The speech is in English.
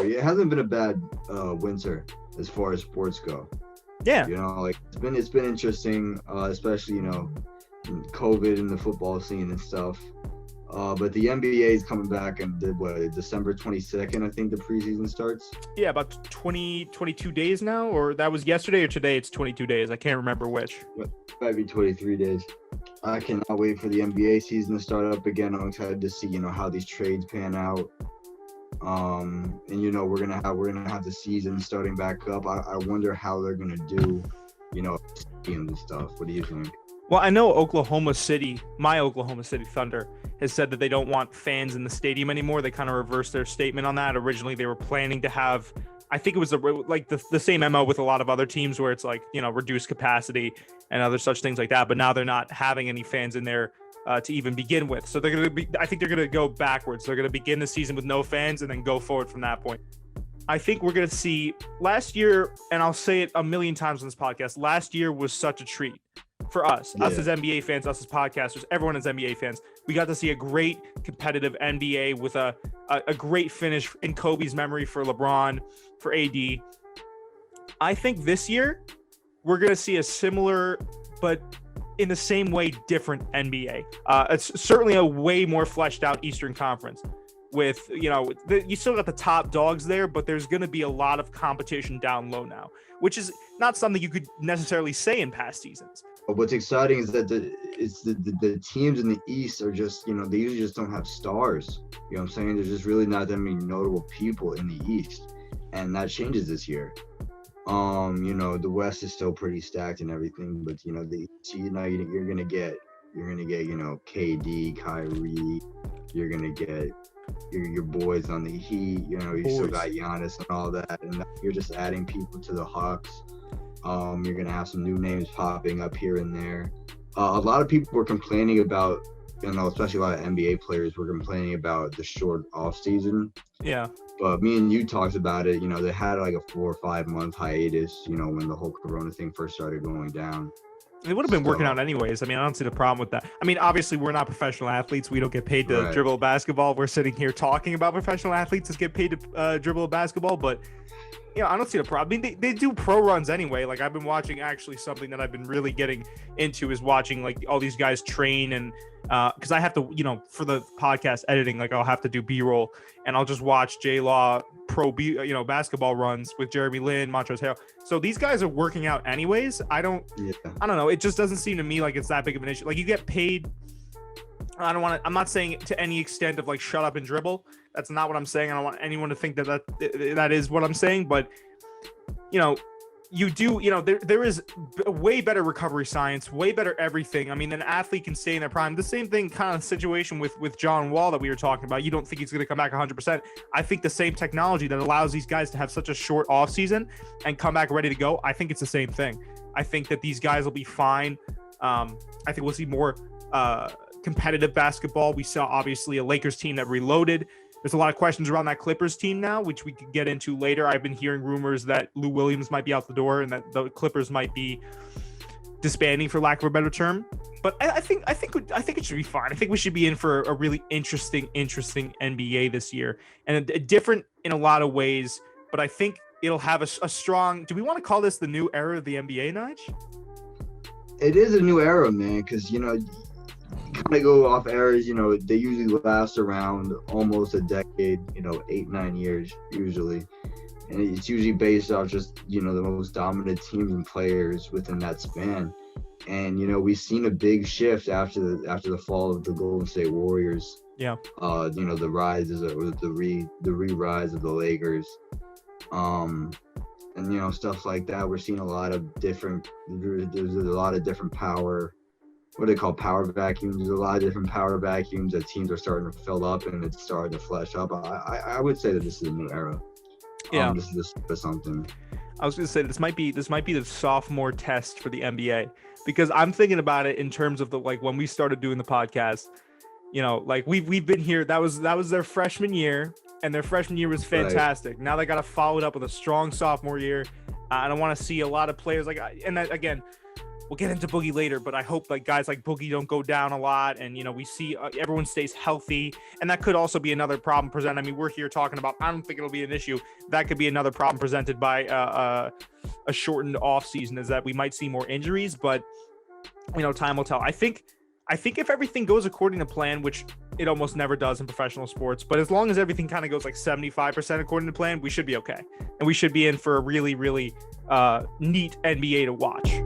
It hasn't been a bad winter as far as sports go. Yeah. Like it's been interesting, especially COVID and the football scene and stuff. But the NBA is coming back and December 22nd, I think the preseason starts. Yeah, about 22 days now, or that was yesterday or today. It's 22 days. I can't remember which. Might be 23 days. I cannot wait for the NBA season to start up again. I'm excited to see how these trades pan out. And we're gonna have the season starting back up. I wonder how they're gonna do, and stuff. What do you think? Well, I know my Oklahoma City Thunder has said that they don't want fans in the stadium anymore. They kind of reversed their statement on that. Originally, they were planning to have, I think it was the same MO with a lot of other teams where it's reduced capacity and other such things like that. But now they're not having any fans in there to even begin with. So I think they're going to go backwards. They're going to begin the season with no fans and then go forward from that point. I think we're going to see last year, and I'll say it a million times on this podcast, last year was such a treat for us as NBA fans, us as podcasters, everyone as NBA fans. We got to see a great competitive NBA with a great finish in Kobe's memory for LeBron, for AD. I think this year we're going to see a similar, but in the same way, different NBA. It's certainly a way more fleshed out Eastern Conference with, you still got the top dogs there, but there's going to be a lot of competition down low now, which is not something you could necessarily say in past seasons. What's exciting is that the teams in the East are just, they usually just don't have stars. You know what I'm saying? There's just really not that many notable people in the East, and that changes this year. The West is still pretty stacked and everything, but you're gonna get KD, Kyrie, you're gonna get your boys on the Heat. You still got Giannis and all that, and you're just adding people to the Hawks. You're gonna have some new names popping up here and there. A lot of people were complaining about, especially a lot of NBA players were complaining about the short off season. Yeah. But me and you talked about it. They had like a 4 or 5 month hiatus. When the whole Corona thing first started going down. It would have been working out anyways. I mean, I don't see the problem with that. I mean, obviously, we're not professional athletes. We don't get paid to dribble a basketball. We're sitting here talking about professional athletes that get paid to dribble a basketball. But, I don't see the problem. I mean, they do pro runs anyway. Like, I've been watching actually something that I've been really getting into is watching, like, all these guys train. And because I have to, for the podcast editing, like, I'll have to do B-roll. And I'll just watch J-Law pro basketball runs with Jeremy Lin, Montrezl Harrell. So these guys are working out anyways. I don't know. It just doesn't seem to me like it's that big of an issue. Like, you get paid. I'm not saying to any extent of like shut up and dribble. That's not what I'm saying. I don't want anyone to think that is what I'm saying. But you do, there is a way better recovery science, way better everything. I mean, an athlete can stay in their prime. The same thing kind of situation with John Wall that we were talking about. You don't think he's going to come back 100%. I think the same technology that allows these guys to have such a short off season and come back ready to go, I think it's the same thing. I think that these guys will be fine. I think we'll see more competitive basketball. We saw obviously a Lakers team that reloaded. There's a lot of questions around that Clippers team now, which we could get into later. I've been hearing rumors that Lou Williams might be out the door and that the Clippers might be disbanding, for lack of a better term. But I think it should be fine. I think we should be in for a really interesting NBA this year, and different in a lot of ways. But I think it'll have a strong. Do we want to call this the new era of the NBA, Nige? It is a new era, man, because kind of go off eras, they usually last around almost a decade, 8-9 years usually, and it's usually based off just the most dominant teams and players within that span. And we've seen a big shift after the fall of the Golden State Warriors. Yeah. The rise of the re-rise of the Lakers, and stuff like that. We're seeing a lot of different. There's a lot of different power. What do they call power vacuums? There's a lot of different power vacuums that teams are starting to fill up, and it's starting to flesh up. I would say that this is a new era. Yeah, this is something. I was going to say this might be the sophomore test for the NBA, because I'm thinking about it in terms of when we started doing the podcast. We've been here. That was their freshman year, and their freshman year was fantastic. Right. Now they got to follow it up with a strong sophomore year. I don't want to see a lot of players again. we'll get into Boogie later, but I hope like guys like Boogie don't go down a lot, and we see everyone stays healthy, and that could also be another problem presented. I mean, we're here talking about, I don't think it'll be an issue. That could be another problem presented by a shortened off season, is that we might see more injuries, but time will tell. I think if everything goes according to plan, which it almost never does in professional sports, but as long as everything kind of goes like 75% according to plan, we should be okay, and we should be in for a really, really neat NBA to watch.